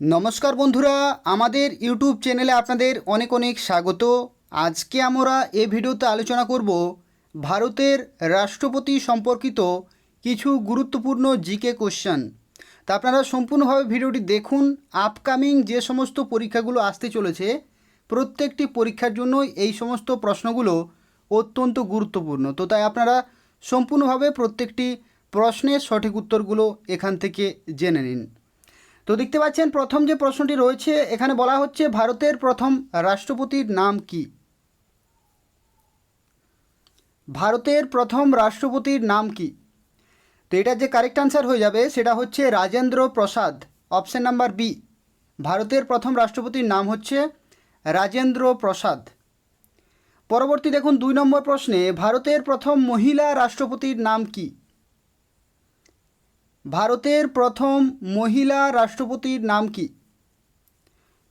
নমস্কার বন্ধুরা, আমাদের ইউটিউব চ্যানেলে আপনাদের অনেক অনেক স্বাগত। আজকে আমরা এই ভিডিওতে আলোচনা করব ভারতের রাষ্ট্রপতি সম্পর্কিত কিছু গুরুত্বপূর্ণ জিকে কোশ্চেন। তা আপনারা সম্পূর্ণভাবে ভিডিওটি দেখুন। আপকামিং যে সমস্ত পরীক্ষাগুলো আসতে চলেছে প্রত্যেকটি পরীক্ষার জন্যই এই সমস্ত প্রশ্নগুলো অত্যন্ত গুরুত্বপূর্ণ। তো তাই আপনারা সম্পূর্ণভাবে প্রত্যেকটি প্রশ্নের সঠিক উত্তরগুলো এখান থেকে জেনে নিন। তো দেখতে পাচ্ছেন প্রথম যে প্রশ্নটি রয়েছে এখানে বলা হচ্ছে ভারতের প্রথম রাষ্ট্রপতির নাম কি। ভারতের প্রথম রাষ্ট্রপতির নাম কি? তো এটার যে কারেক্ট আনসার হয়ে যাবে সেটা হচ্ছে Rajendra Prasad, option number B. ভারতের প্রথম রাষ্ট্রপতির নাম হচ্ছে রাজেন্দ্র প্রসাদ। পরবর্তী দেখুন 2 নম্বর প্রশ্নে ভারতের প্রথম মহিলা রাষ্ট্রপতির নাম কি। ভারতের প্রথম মহিলা রাষ্ট্রপতির নাম কি?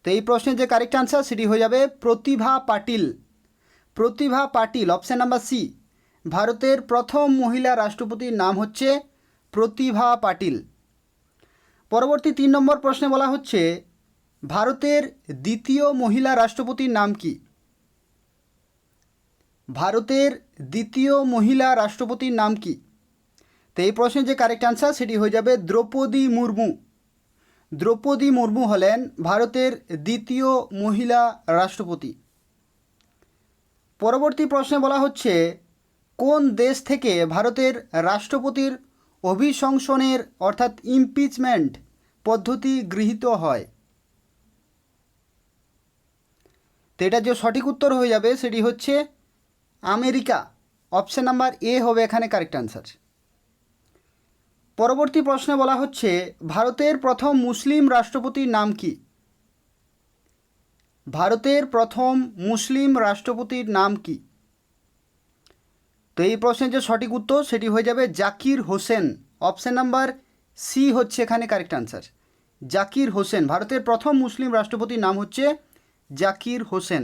তো এই প্রশ্নের যে কারেক্ট আনসার সেটি হয়ে যাবে প্রতিভা পাটিল। প্রতিভা পাটিল, অপশান নাম্বার সি। ভারতের প্রথম মহিলা রাষ্ট্রপতির নাম হচ্ছে প্রতিভা পাটিল। পরবর্তী 3 নম্বর প্রশ্নে বলা হচ্ছে ভারতের দ্বিতীয় মহিলা রাষ্ট্রপতির নাম কি। ভারতের দ্বিতীয় মহিলা রাষ্ট্রপতির নাম কি? তো এই প্রশ্নের যে কারেক্ট আনসার সেটি হয়ে যাবে দ্রৌপদী মুর্মু। দ্রৌপদী মুর্মু হলেন ভারতের দ্বিতীয় মহিলা রাষ্ট্রপতি। পরবর্তী প্রশ্নে বলা হচ্ছে কোন দেশ থেকে ভারতের রাষ্ট্রপতির অভিশংসনের অর্থাৎ ইমপিচমেন্ট পদ্ধতি গৃহীত হয়। তো এটা যে সঠিক উত্তর হয়ে যাবে সেটি হচ্ছে আমেরিকা। অপশন নাম্বার এ হবে এখানে কারেক্ট আনসার। পরবর্তী প্রশ্নে বলা হচ্ছে ভারতের প্রথম মুসলিম রাষ্ট্রপতির নাম কি। ভারতের প্রথম মুসলিম রাষ্ট্রপতির নাম কি? তো এই প্রশ্নের যে সঠিক উত্তর সেটি হয়ে যাবে Zakir Hussain. Option number C হচ্ছে এখানে কারেক্ট আনসার, জাকির হোসেন। ভারতের প্রথম মুসলিম রাষ্ট্রপতির নাম হচ্ছে জাকির হোসেন।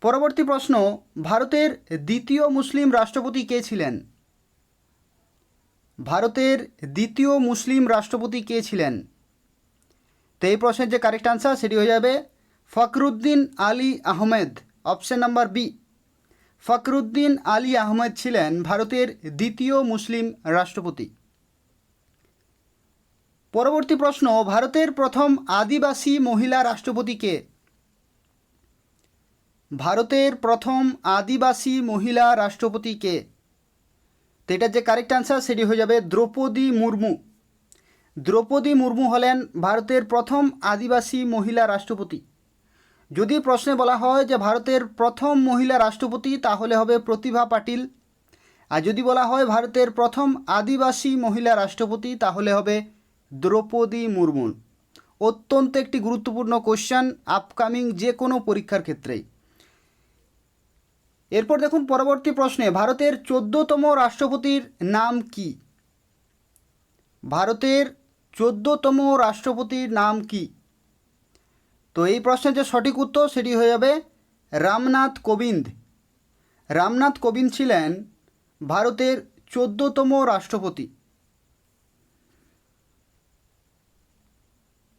পরবর্তী প্রশ্ন ভারতের দ্বিতীয় মুসলিম রাষ্ট্রপতি কে ছিলেন। ভারতের দ্বিতীয় মুসলিম রাষ্ট্রপতি কে ছিলেন? তো এই প্রশ্নের যে কারেক্ট আনসার সেটি হয়ে যাবে Fakhruddin Ali Ahmed. Option number B. Fakhruddin Ali Ahmed ছিলেন ভারতের দ্বিতীয় মুসলিম রাষ্ট্রপতি। পরবর্তী প্রশ্ন ভারতের প্রথম আদিবাসী মহিলা রাষ্ট্রপতি কে। ভারতের প্রথম আদিবাসী মহিলা রাষ্ট্রপতি কে? তো এটার যে কারেক্ট আনসার সেটি হয়ে যাবে দ্রৌপদী মুর্মু। দ্রৌপদী মুর্মু হলেন ভারতের প্রথম আদিবাসী মহিলা রাষ্ট্রপতি। যদি প্রশ্নে বলা হয় যে ভারতের প্রথম মহিলা রাষ্ট্রপতি তাহলে হবে প্রতিভা পাটিল, আর যদি বলা হয় ভারতের প্রথম আদিবাসী মহিলা রাষ্ট্রপতি তাহলে হবে দ্রৌপদী মুর্মু। অত্যন্ত একটি গুরুত্বপূর্ণ কোশ্চেন আপকামিং যে কোনো পরীক্ষার ক্ষেত্রেই। এরপর দেখুন পরবর্তী প্রশ্নে ভারতের 14তম রাষ্ট্রপতির নাম কি। ভারতের 14তম রাষ্ট্রপতির নাম কি? তো এই প্রশ্নের যে সঠিক উত্তর সেটি হয়ে যাবে রামনাথ কোবিন্দ। রামনাথ কোবিন্দ ছিলেন ভারতের 14তম রাষ্ট্রপতি।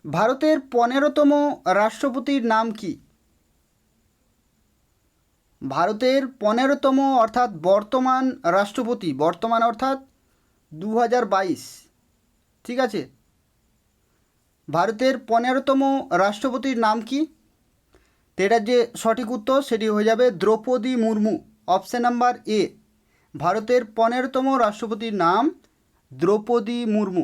ভারতের 15তম রাষ্ট্রপতির নাম কি। ভারতের 15তম অর্থাৎ বর্তমান রাষ্ট্রপতি, বর্তমান অর্থাৎ 2022, ঠিক আছে। ভারতের 15তম রাষ্ট্রপতির নাম কি? তো এটার যে সঠিক উত্তর সেটি হয়ে যাবে Draupadi Murmu. Option number A. ভারতের 15তম রাষ্ট্রপতির নাম দ্রৌপদী মুর্মু।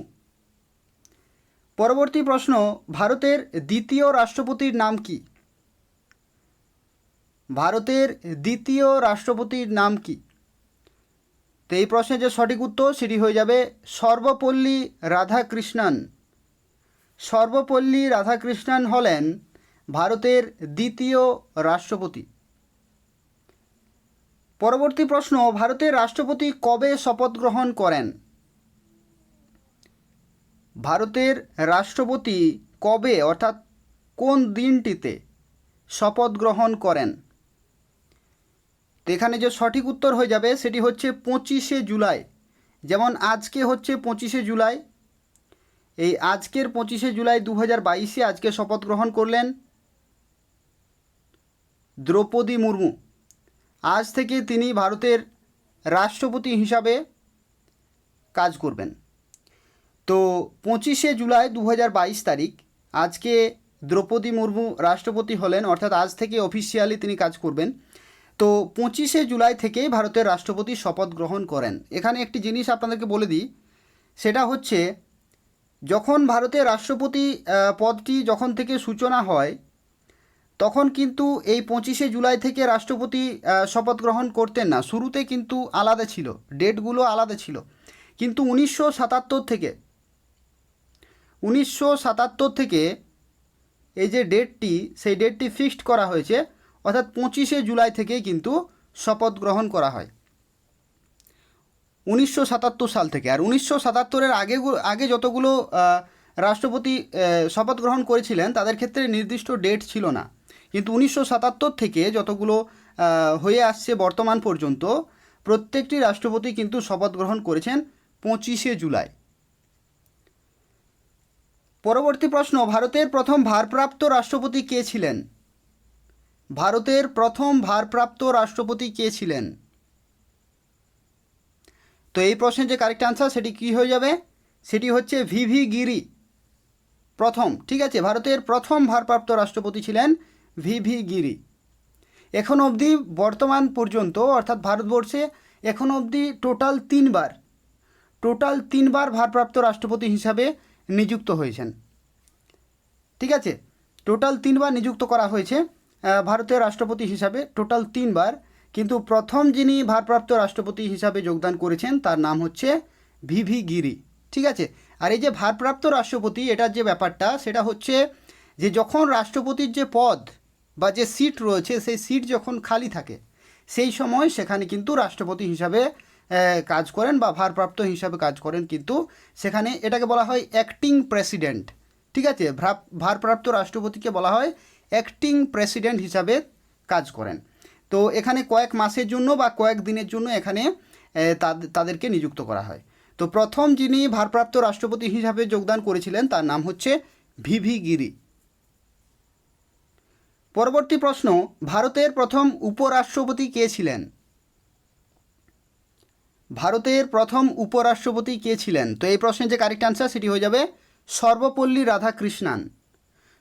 পরবর্তী প্রশ্ন ভারতের দ্বিতীয় রাষ্ট্রপতির নাম কি। ভারতের দ্বিতীয় রাষ্ট্রপতির নাম কি? তো এই প্রশ্নের যে সঠিক উত্তর সেটি হয়ে যাবে সর্বপল্লী রাধাকৃষ্ণন। সর্বপল্লী রাধাকৃষ্ণন হলেন ভারতের দ্বিতীয় রাষ্ট্রপতি। পরবর্তী প্রশ্ন ভারতের রাষ্ট্রপতি কবে শপথ গ্রহণ করেন। ভারতের রাষ্ট্রপতি কবে অর্থাৎ কোন দিনটিতে শপথ গ্রহণ করেন। তো এখানে যে সঠিক উত্তর হয়ে যাবে সেটি হচ্ছে 25শে জুলাই। যেমন আজকে হচ্ছে 25শে জুলাই, এই আজকের 25শে জুলাই 2022 আজকে শপথ গ্রহণ করলেন দ্রৌপদী মুর্মু। আজ থেকে তিনি ভারতের রাষ্ট্রপতি হিসাবে কাজ করবেন। তো 25শে জুলাই 2022 তারিখ আজকে দ্রৌপদী মুর্মু রাষ্ট্রপতি হলেন, অর্থাৎ আজ থেকে অফিসিয়ালি তিনি কাজ করবেন। তো 25শে জুলাই থেকেই ভারতের রাষ্ট্রপতি শপথ গ্রহণ করেন। এখানে একটি জিনিস আপনাদেরকে বলে দিই, সেটা হচ্ছে যখন ভারতের রাষ্ট্রপতি পদটি যখন থেকে সূচনা হয় তখন কিন্তু এই 25শে জুলাই থেকে রাষ্ট্রপতি শপথ গ্রহণ করতেন না। শুরুতে কিন্তু আলাদা ছিল, ডেটগুলো আলাদা ছিল, কিন্তু 1977 থেকে এই যে ডেটটি, সেই ডেটটি ফিক্সড করা হয়েছে, অর্থাৎ 25শে জুলাই থেকেই কিন্তু শপথ গ্রহণ করা হয় 1977 সাল থেকে। আর 1977-এর আগে যতগুলো রাষ্ট্রপতি শপথ গ্রহণ করেছিলেন তাদের ক্ষেত্রে নির্দিষ্ট ডেট ছিল না, কিন্তু 1977 থেকে যতগুলো হয়ে আসছে বর্তমান পর্যন্ত প্রত্যেকটি রাষ্ট্রপতি কিন্তু শপথ গ্রহণ করেছেন 25শে জুলাই। পরবর্তী প্রশ্ন, ভারতের প্রথম ভারপ্রাপ্ত রাষ্ট্রপতি কে ছিলেন? ভারতের প্রথম ভারপ্রাপ্ত রাষ্ট্রপতি কে ছিলেন? তো এই প্রশ্নের যে কারেক্ট আনসার সেটি কী হয়ে যাবে? সেটি হচ্ছে ভিভি গিরি প্রথম। ঠিক আছে, ভারতের প্রথম ভারপ্রাপ্ত রাষ্ট্রপতি ছিলেন ভিভি গিরি। এখন অবধি বর্তমান পর্যন্ত, অর্থাৎ ভারতবর্ষে এখন অবধি টোটাল তিনবার ভারপ্রাপ্ত রাষ্ট্রপতি হিসাবে নিযুক্ত হয়েছেন। ঠিক আছে, টোটাল 3বার নিযুক্ত করা হয়েছে ভারতের রাষ্ট্রপতি হিসাবে, টোটাল 3বার। কিন্তু প্রথম যিনি ভারপ্রাপ্ত রাষ্ট্রপতি হিসাবে যোগদান করেছেন তার নাম হচ্ছে ভিভি গিরি। ঠিক আছে, আর এই যে ভারপ্রাপ্ত রাষ্ট্রপতি, এটার যে ব্যাপারটা সেটা হচ্ছে যে যখন রাষ্ট্রপতির যে পদ বা যে সিট রয়েছে সেই সিট যখন খালি থাকে সেই সময় সেখানে কিন্তু রাষ্ট্রপতি হিসাবে কাজ করেন বা ভারপ্রাপ্ত হিসাবে কাজ করেন, কিন্তু সেখানে এটাকে বলা হয় অ্যাক্টিং প্রেসিডেন্ট। ঠিক আছে, ভারপ্রাপ্ত রাষ্ট্রপতিকে বলা হয় অ্যাক্টিং প্রেসিডেন্ট হিসাবে কাজ করেন। তো এখানে কয়েক মাসের জন্য বা কয়েক দিনের জন্য এখানে তাদেরকে নিযুক্ত করা হয়। তো প্রথম যিনি ভারপ্রাপ্ত রাষ্ট্রপতি হিসাবে যোগদান করেছিলেন তার নাম হচ্ছে ভিভি গিরি। পরবর্তী প্রশ্ন, ভারতের প্রথম উপরাষ্ট্রপতি কে ছিলেন? ভারতের প্রথম উপরাষ্ট্রপতি কে ছিলেন? তো এই প্রশ্নের যে কারেক্ট আনসার সেটি হয়ে যাবে সর্বপল্লী রাধাকৃষ্ণান।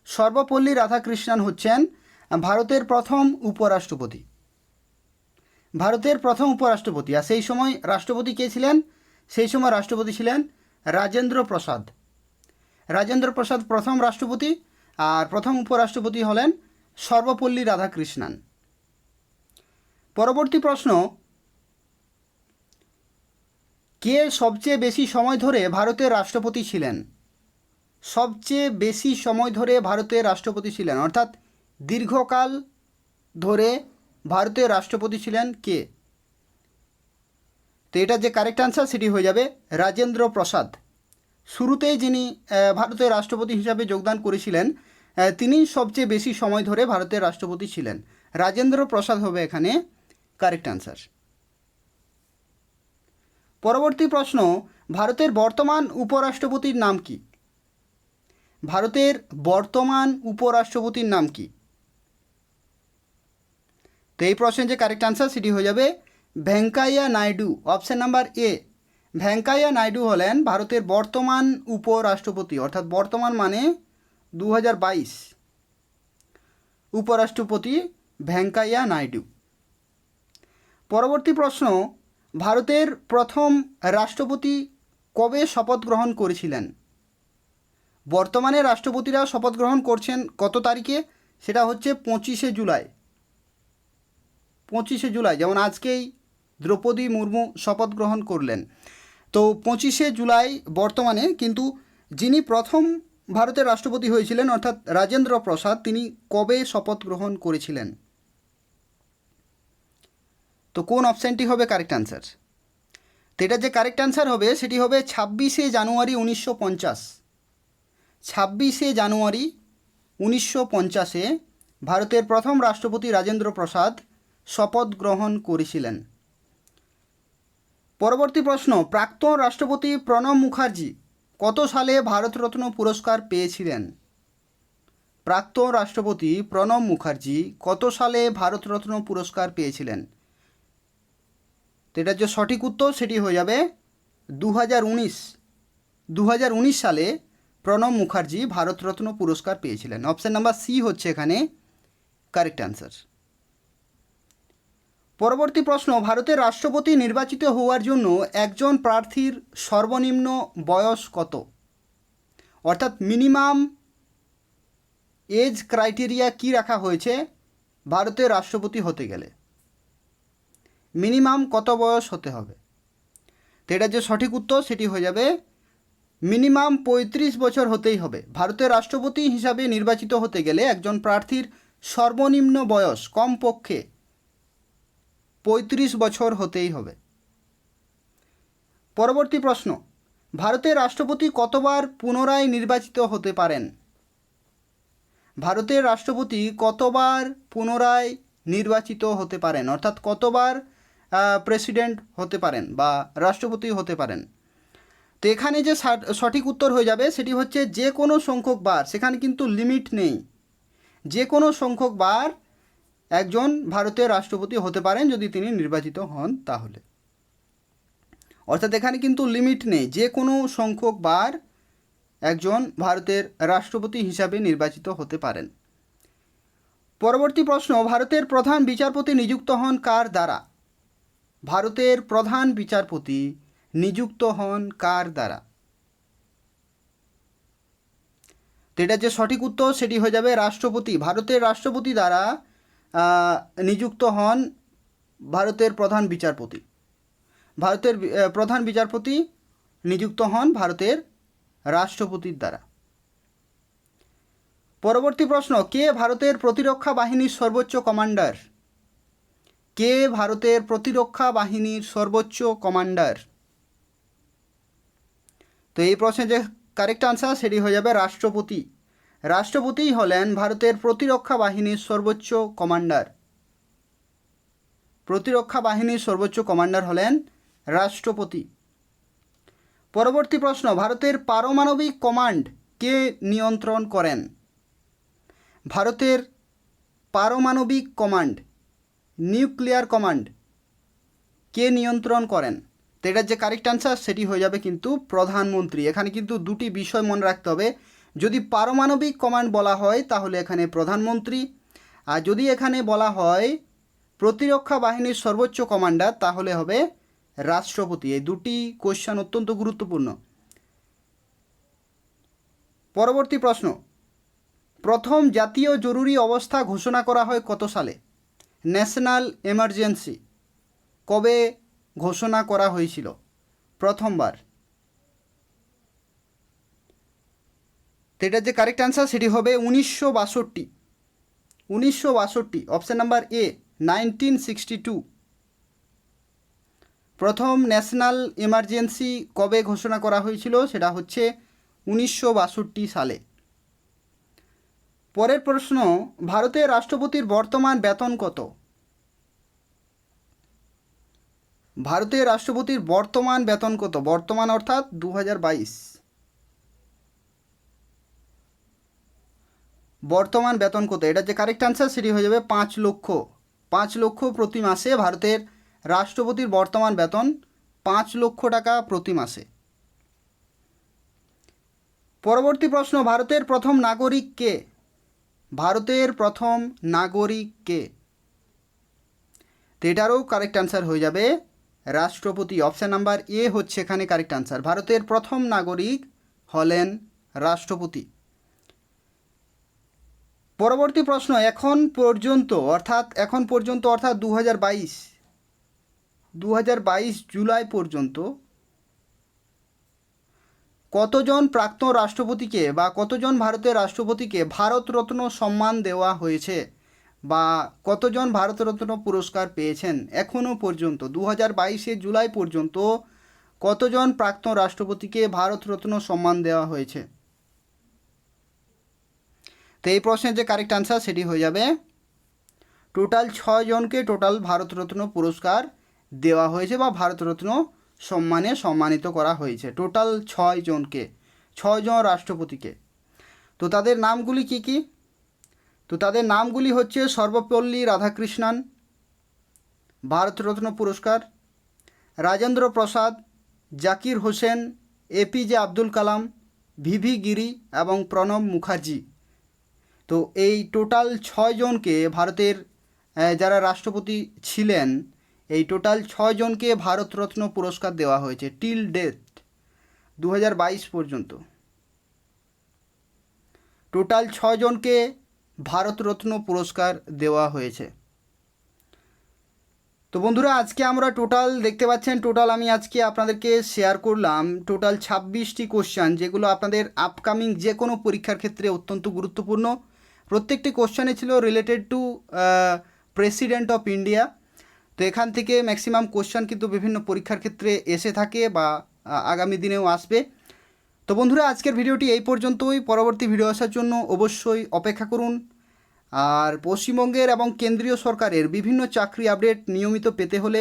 সর্বপল্লী রাধাকৃষ্ণান হচ্ছেন ভারতের প্রথম উপরাষ্ট্রপতি। ভারতের প্রথম উপরাষ্ট্রপতি। আর সেই সময় রাষ্ট্রপতি কে ছিলেন? সেই সময় রাষ্ট্রপতি ছিলেন রাজেন্দ্র প্রসাদ। রাজেন্দ্র প্রসাদ প্রথম রাষ্ট্রপতি, আর প্রথম উপরাষ্ট্রপতি হলেন সর্বপল্লী রাধাকৃষ্ণান। পরবর্তী প্রশ্ন, কে সবচেয়ে বেশি সময় ধরে ভারতের রাষ্ট্রপতি ছিলেন? সবচেয়ে বেশি সময় ধরে ভারতের রাষ্ট্রপতি ছিলেন, অর্থাৎ দীর্ঘকাল ধরে ভারতের রাষ্ট্রপতি ছিলেন কে? তো এটা যে কারেক্ট আনসার সেটি হয়ে যাবে রাজেন্দ্র প্রসাদ। শুরুতেই যিনি ভারতের রাষ্ট্রপতি হিসাবে যোগদান করেছিলেন তিনি সবচেয়ে বেশি সময় ধরে ভারতের রাষ্ট্রপতি ছিলেন। রাজেন্দ্র প্রসাদ হবে এখানে কারেক্ট আনসার। পরবর্তী প্রশ্ন, ভারতের বর্তমান উপরাষ্ট্রপতির নাম কি? ভারতের বর্তমান উপরাষ্ট্রপতির নাম কি? তো এই প্রশ্নের যে কারেক্ট আনসার সেটি হয়ে যাবে ভেঙ্কাইয়া নাইডু। অপশান নাম্বার এ, ভেঙ্কাইয়া নাইডু হলেন ভারতের বর্তমান উপরাষ্ট্রপতি, অর্থাৎ বর্তমান মানে 2022 উপরাষ্ট্রপতি ভেঙ্কাইয়া নাইডু। পরবর্তী প্রশ্ন, ভারতের প্রথম রাষ্ট্রপতি কবে শপথ গ্রহণ করেছিলেন? বর্তমানে রাষ্ট্রপতিরা শপথ গ্রহণ করছেন কত তারিখে? সেটা হচ্ছে 25শে জুলাই। 25শে জুলাই, যেমন আজকেই দ্রৌপদী মুর্মু শপথ গ্রহণ করলেন। তো 25শে জুলাই বর্তমানে, কিন্তু যিনি প্রথম ভারতের রাষ্ট্রপতি হয়েছিলেন অর্থাৎ রাজেন্দ্র প্রসাদ, তিনি কবে শপথ গ্রহণ করেছিলেন? তো কোন অপশানটি হবে কারেক্ট আনসার? তো এটা যে কারেক্ট আনসার হবে সেটি হবে 26শে জানুয়ারি 1950। 26শে জানুয়ারি 1950-এ ভারতের প্রথম রাষ্ট্রপতি রাজেন্দ্র প্রসাদ শপথ গ্রহণ করেছিলেন। পরবর্তী প্রশ্ন, প্রাক্তন রাষ্ট্রপতি প্রণব মুখার্জি কত সালে ভারতরত্ন পুরস্কার পেয়েছিলেন? প্রাক্তন রাষ্ট্রপতি প্রণব মুখার্জি কত সালে ভারতরত্ন পুরস্কার পেয়েছিলেন? তো এটার যে সঠিক উত্তর সেটি হয়ে যাবে 2019 সালে প্রণব মুখার্জি ভারতরত্ন পুরস্কার পেয়েছিলেন। অপশান নাম্বার সি হচ্ছে এখানে কারেক্ট অ্যান্সার। পরবর্তী প্রশ্ন, ভারতের রাষ্ট্রপতি নির্বাচিত হওয়ার জন্য একজন প্রার্থীর সর্বনিম্ন বয়স কত? অর্থাৎ মিনিমাম এজ ক্রাইটেরিয়া কি রাখা হয়েছে ভারতের রাষ্ট্রপতি হতে গেলে? মিনিমাম কত বয়স হতে হবে? তো এটার যে সঠিক উত্তর সেটি হয়ে যাবে মিনিমাম 35 বছর হতেই হবে। ভারতের রাষ্ট্রপতি হিসাবে নির্বাচিত হতে গেলে একজন প্রার্থীর সর্বনিম্ন বয়স কমপক্ষে 35 বছর হতেই হবে। পরবর্তী প্রশ্ন, ভারতের রাষ্ট্রপতি কতবার পুনরায় নির্বাচিত হতে পারেন? ভারতের রাষ্ট্রপতি কতবার পুনরায় নির্বাচিত হতে পারেন, অর্থাৎ কতবার প্রেসিডেন্ট হতে পারেন বা রাষ্ট্রপতি হতে পারেন? তো এখানে যে সঠিক উত্তর হয়ে যাবে সেটি হচ্ছে যে কোনো সংখ্যক বার, সেখানে কিন্তু লিমিট নেই। যে কোনো সংখ্যক বার একজন ভারতের রাষ্ট্রপতি হতে পারেন যদি তিনি নির্বাচিত হন তাহলে। অর্থাৎ এখানে কিন্তু লিমিট নেই, যে কোনো সংখ্যক বার একজন ভারতের রাষ্ট্রপতি হিসাবে নির্বাচিত হতে পারেন। পরবর্তী প্রশ্ন, ভারতের প্রধান বিচারপতি নিযুক্ত হন কার দ্বারা? ভারতের প্রধান বিচারপতি নিযুক্ত হন কার দ্বারা? তো এটা যে সঠিক উত্তর সেটি হয়ে যাবে রাষ্ট্রপতি। ভারতের রাষ্ট্রপতি দ্বারা নিযুক্ত হন ভারতের প্রধান বিচারপতি। ভারতের প্রধান বিচারপতি নিযুক্ত হন ভারতের রাষ্ট্রপতির দ্বারা। পরবর্তী প্রশ্ন, কে ভারতের প্রতিরক্ষা বাহিনীর সর্বোচ্চ কমান্ডার? কে ভারতের প্রতিরক্ষা বাহিনীর সর্বোচ্চ কমান্ডার? তো এই প্রশ্নের যে কারেক্ট আনসার সেটি হয়ে যাবে রাষ্ট্রপতি। রাষ্ট্রপতিই হলেন ভারতের প্রতিরক্ষা বাহিনীর সর্বোচ্চ কমান্ডার। প্রতিরক্ষা বাহিনীর সর্বোচ্চ কমান্ডার হলেন রাষ্ট্রপতি। পরবর্তী প্রশ্ন, ভারতের পারমাণবিক কমান্ড কে নিয়ন্ত্রণ করেন? ভারতের পারমাণবিক কমান্ড, নিউক্লিয়ার কমান্ড কে নিয়ন্ত্রণ করেন? তো এটার যে কারেক্ট আনসার সেটি হয়ে যাবে কিন্তু প্রধানমন্ত্রী। এখানে কিন্তু দুটি বিষয় মনে রাখতে হবে, যদি পারমাণবিক কমান্ড বলা হয় তাহলে এখানে প্রধানমন্ত্রী, আর যদি এখানে বলা হয় প্রতিরক্ষা বাহিনীর সর্বোচ্চ কমান্ডার তাহলে হবে রাষ্ট্রপতি। এই দুটি কোশ্চেন অত্যন্ত গুরুত্বপূর্ণ। পরবর্তী প্রশ্ন, প্রথম জাতীয় জরুরি অবস্থা ঘোষণা করা হয় কত সালে? ন্যাশনাল এমার্জেন্সি কবে ঘোষণা করা হয়েছিল প্রথমবার? তো এটার যে কারেক্ট অ্যান্সার সেটি হবে 1962। 1962, অপশান নাম্বার এ 1962। প্রথম ন্যাশনাল এমার্জেন্সি কবে ঘোষণা করা হয়েছিল? সেটা হচ্ছে 1962 সালে। পরের প্রশ্ন, ভারতের রাষ্ট্রপতির বর্তমান বেতন কত? ভারতের রাষ্ট্রপতির বর্তমান বেতন কত? বর্তমান অর্থাৎ 2022। বর্তমান বেতন কত? এটা যে কারেক্ট আনসার সেটি হয়ে যাবে 5 লক্ষ। 5 লক্ষ প্রতি মাসে ভারতের রাষ্ট্রপতির বর্তমান বেতন 5 লক্ষ টাকা প্রতি মাসে। পরবর্তী প্রশ্ন, ভারতের প্রথম নাগরিক কে? ভারতের প্রথম নাগরিক কে? তো এটারও কারেক্ট আনসার হয়ে যাবে রাষ্ট্রপতি। অপশান নাম্বার এ হচ্ছে এখানে কারেক্ট আনসার। ভারতের প্রথম নাগরিক হলেন রাষ্ট্রপতি। পরবর্তী প্রশ্ন, এখন পর্যন্ত অর্থাৎ 2022 জুলাই পর্যন্ত কতজন প্রাক্তন রাষ্ট্রপতিকে বা কতজন ভারতের রাষ্ট্রপতিকে ভারতরত্ন সম্মান দেওয়া হয়েছে বা কতজন ভারতরত্ন পুরস্কার পেয়েছেন এখনও পর্যন্ত? 2022 জুলাই পর্যন্ত কতজন প্রাক্তন রাষ্ট্রপতিকে ভারতরত্ন সম্মান দেওয়া হয়েছে? তো এই প্রশ্নের যে কারেক্ট আনসার সেটি হয়ে যাবে টোটাল 6 জনকে টোটাল ভারতরত্ন পুরস্কার দেওয়া হয়েছে বা ভারতরত্ন সম্মানে সম্মানিত করা হয়েছে। টোটাল 6 জনকে, ছয়জন রাষ্ট্রপতিকে। তো তাদের নামগুলি কি কি? তো তাদের নামগুলি হচ্ছে সর্বপল্লী রাধাকৃষ্ণন, ভারতরত্ন পুরস্কার, রাজেন্দ্র প্রসাদ, জাকির হোসেন, এপিজে আব্দুল কালাম, ভিভি গিরি এবং প্রণব মুখার্জি। তো এই টোটাল ছয়জনকে ভারতের যারা রাষ্ট্রপতি ছিলেন, এই টোটাল ছয়জনকে ভারতরত্ন পুরস্কার দেওয়া হয়েছে টিল ডেথ 2022 পর্যন্ত। টোটাল ছয়জনকে ভারতরত্ন পুরস্কার দেওয়া হয়েছে। তো বন্ধুরা, আজকে আমরা টোটাল দেখতে পাচ্ছেন, টোটাল আমি আজকে আপনাদেরকে শেয়ার করলাম টোটাল 26টি কোশ্চেন, যেগুলো আপনাদের আপকামিং যে কোনো পরীক্ষার ক্ষেত্রে অত্যন্ত গুরুত্বপূর্ণ। প্রত্যেকটি কোশ্চেনে ছিল related to president of India. তো এখান থেকে ম্যাক্সিমাম কোশ্চেন কিন্তু বিভিন্ন পরীক্ষার ক্ষেত্রে এসে থাকে বা আগামী দিনেও আসবে। তো বন্ধুরা, আজকের ভিডিওটি এই পর্যন্তই। পরবর্তী ভিডিও আসার জন্য অবশ্যই অপেক্ষা করুন। আর পশ্চিমবঙ্গের এবং কেন্দ্রীয় সরকারের বিভিন্ন চাকরি আপডেট নিয়মিত পেতে হলে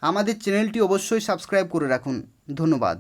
আমাদের চ্যানেলটি অবশ্যই সাবস্ক্রাইব করে রাখুন। ধন্যবাদ।